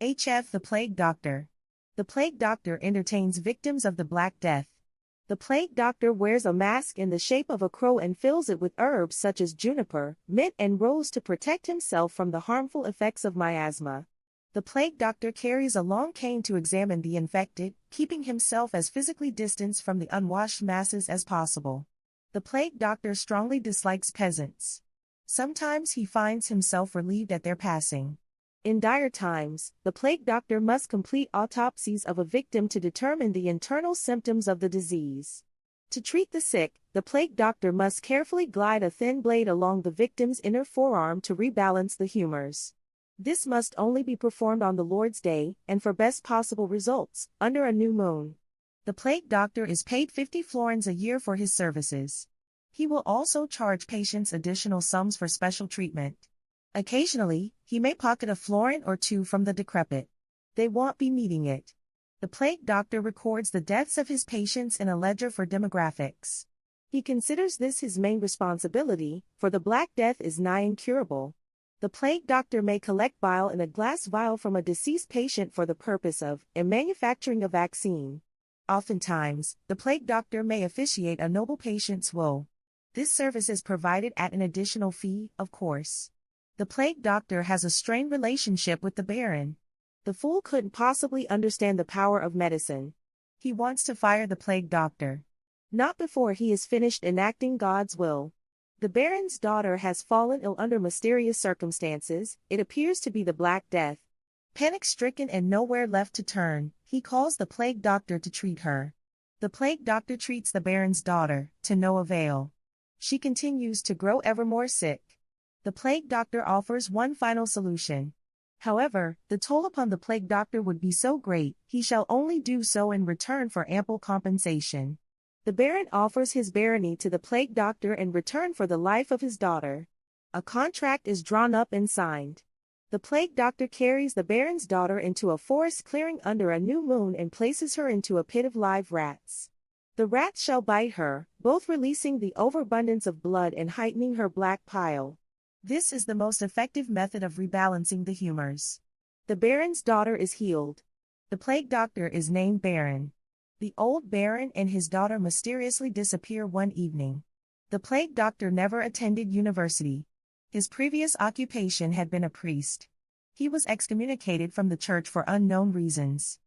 HF The Plague Doctor. The Plague Doctor entertains victims of the Black Death. The Plague Doctor wears a mask in the shape of a crow and fills it with herbs such as juniper, mint and rose to protect himself from the harmful effects of miasma. The Plague Doctor carries a long cane to examine the infected, keeping himself as physically distanced from the unwashed masses as possible. The Plague Doctor strongly dislikes peasants. Sometimes he finds himself relieved at their passing. In dire times, the Plague Doctor must complete autopsies of a victim to determine the internal symptoms of the disease. To treat the sick, the Plague Doctor must carefully glide a thin blade along the victim's inner forearm to rebalance the humors. This must only be performed on the Lord's Day, and for best possible results, under a new moon. The Plague Doctor is paid 50 florins a year for his services. He will also charge patients additional sums for special treatment. Occasionally, he may pocket a florin or two from the decrepit. They won't be needing it. The Plague Doctor records the deaths of his patients in a ledger for demographics. He considers this his main responsibility, for the Black Death is nigh incurable. The Plague Doctor may collect bile in a glass vial from a deceased patient for the purpose of manufacturing a vaccine. Oftentimes, the Plague Doctor may officiate a noble patient's woe. This service is provided at an additional fee, of course. The Plague Doctor has a strained relationship with the Baron. The fool couldn't possibly understand the power of medicine. He wants to fire the Plague Doctor. Not before he is finished enacting God's will. The Baron's daughter has fallen ill under mysterious circumstances. It appears to be the Black Death. Panic-stricken and nowhere left to turn, he calls the Plague Doctor to treat her. The Plague Doctor treats the Baron's daughter, to no avail. She continues to grow ever more sick. The Plague Doctor offers one final solution. However, the toll upon the Plague Doctor would be so great, he shall only do so in return for ample compensation. The Baron offers his barony to the Plague Doctor in return for the life of his daughter. A contract is drawn up and signed. The Plague Doctor carries the Baron's daughter into a forest clearing under a new moon and places her into a pit of live rats. The rats shall bite her, both releasing the overabundance of blood and heightening her black pile. This is the most effective method of rebalancing the humors. The Baron's daughter is healed. The Plague Doctor is named Baron. The old Baron and his daughter mysteriously disappear one evening. The Plague Doctor never attended university. His previous occupation had been a priest. He was excommunicated from the church for unknown reasons.